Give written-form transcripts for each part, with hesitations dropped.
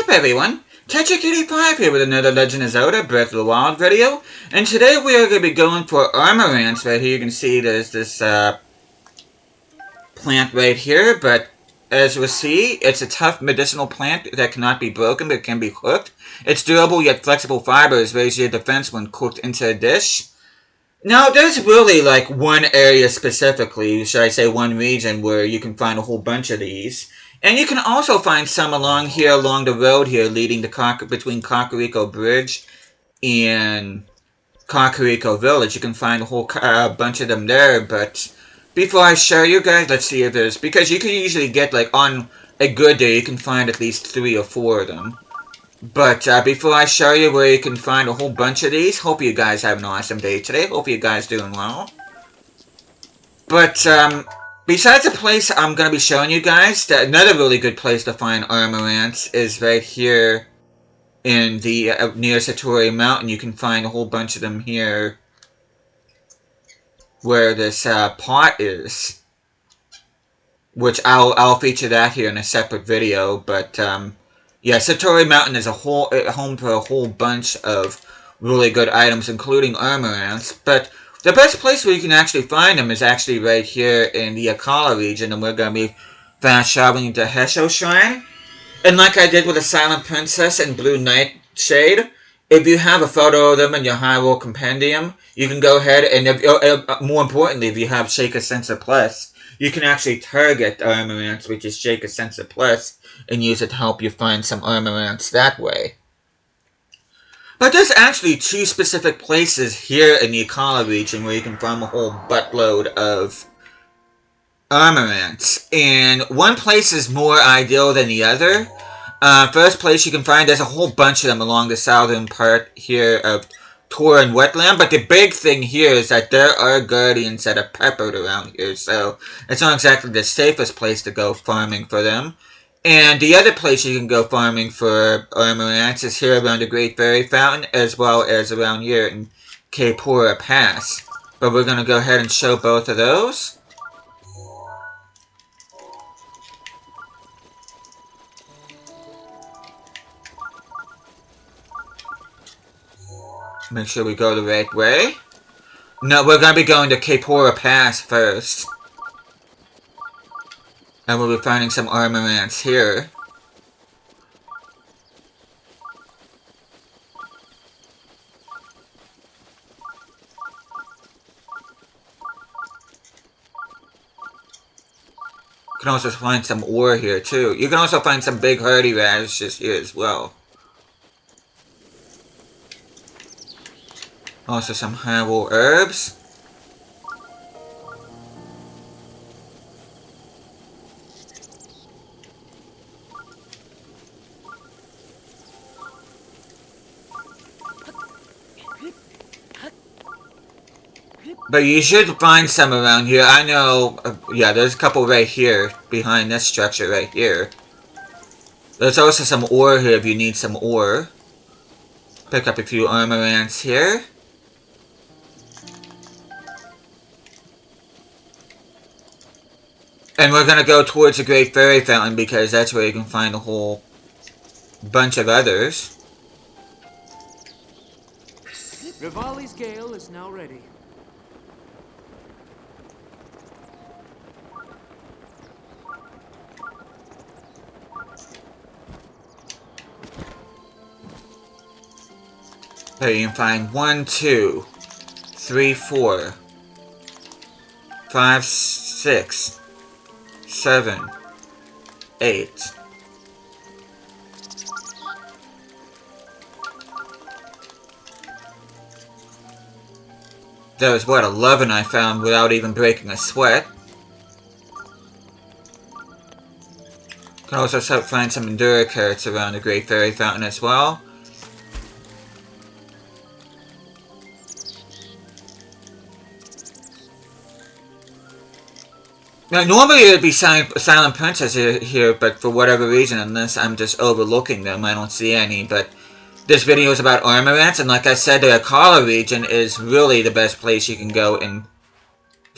up everyone? Tetrik85 here with another Legend of Zelda Breath of the Wild video, and today we are going to be going for Armoranth. Right here you can see there's this plant right here, but as you'll see, it's a tough medicinal plant that cannot be broken but can be cooked. Its durable yet flexible fibers raise your defense when cooked into a dish. Now, there's really like one area specifically, should I say one region, where you can find a whole bunch of these. And you can also find some along the road here, leading to between Kakariko Bridge and Kakariko Village. You can find a whole bunch of them there, but before I show you guys, let's see if there's, because you can usually get, like, on a good day, you can find at least 3 or 4 of them. But before I show you where you can find a whole bunch of these, hope you guys have an awesome day today. Hope you guys doing well. But, besides the place I'm going to be showing you guys, another really good place to find Armoranth is right here in the near Satori Mountain. You can find a whole bunch of them here where this pot is, which I'll feature that here in a separate video. But yeah, Satori Mountain is home to a whole bunch of really good items, including Armoranth. But the best place where you can actually find them is actually right here in the Akkala region, and we're going to be fast traveling to Hesho Shrine. And like I did with the Silent Princess and Blue Nightshade, if you have a photo of them in your Hyrule Compendium, you can go ahead and, more importantly, if you have Shaker Sensor Plus, you can actually target Armoranth, which is Shaker Sensor Plus, and use it to help you find some Armoranth that way. But there's actually 2 specific places here in the Akkala region where you can find a whole buttload of Armoranth. And one place is more ideal than the other. First place you can find, there's a whole bunch of them along the southern part here of Tauren Wetland. But the big thing here is that there are guardians that are peppered around here. So it's not exactly the safest place to go farming for them. And the other place you can go farming for Armoranth is here around the Great Fairy Fountain, as well as around here in Kaipura Pass. But we're going to go ahead and show both of those. Make sure we go the right way. No, we're going to be going to Kaipura Pass first. And we'll be finding some Armoranth here. You can also find some ore here too. You can also find some big hardy radishes here as well. Also some Hyrule herbs. But you should find some around here. I know, yeah, there's a couple right here, behind this structure right here. There's also some ore here if you need some ore. Pick up a few Armoranths here. And we're gonna go towards the Great Fairy Fountain because that's where you can find a whole bunch of others. Rivali's gale is now ready. Okay, you can find 1, 2, 3, 4, 5, 6, 7, 8. There was, what, 11 I found without even breaking a sweat. You can also find some Endura carrots around the Great Fairy Fountain as well. Now, normally it would be Silent Princess here, but for whatever reason, unless I'm just overlooking them, I don't see any. But this video is about Armoranth, and like I said, the Akkala region is really the best place you can go and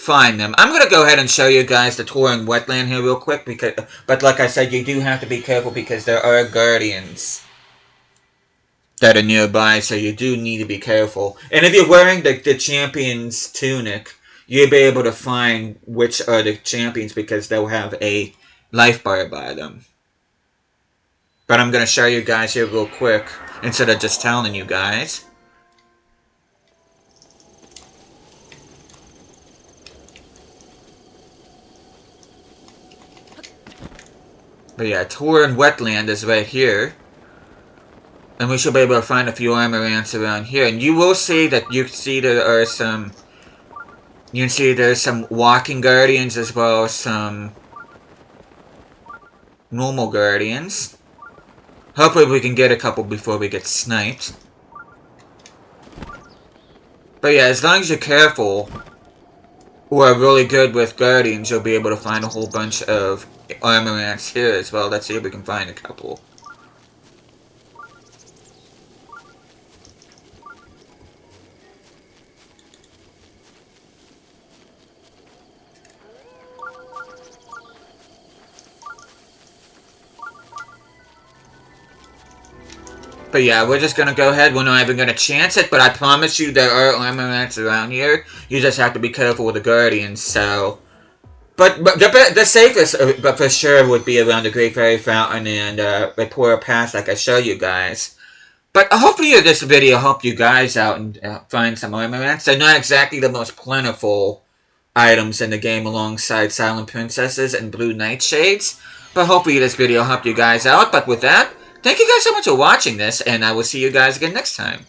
find them. I'm going to go ahead and show you guys the Tauren wetland here real quick, but like I said, you do have to be careful because there are guardians that are nearby, so you do need to be careful. And if you're wearing the champion's tunic, you'll be able to find which are the champions because they'll have a life bar by them. But I'm going to show you guys here real quick, instead of just telling you guys. But yeah, Tauren wetland is right here. And we should be able to find a few Armoranths around here. And you will see that you can see there are some... You can see there's some walking guardians as well as some normal guardians. Hopefully we can get a couple before we get sniped. But yeah, as long as you're careful, or are really good with guardians, you'll be able to find a whole bunch of Armoranths here as well. Let's see if we can find a couple. But yeah, we're just gonna go ahead. We're not even gonna chance it, but I promise you there are Armoranths around here. You just have to be careful with the guardians, so... But the safest, but for sure, would be around the Great Fairy Fountain and Rapora Pass, like I showed you guys. But hopefully this video helped you guys out and find some Armoranths. They're not exactly the most plentiful items in the game alongside Silent Princesses and Blue Nightshades. But hopefully this video helped you guys out. But with that, thank you guys so much for watching this, and I will see you guys again next time.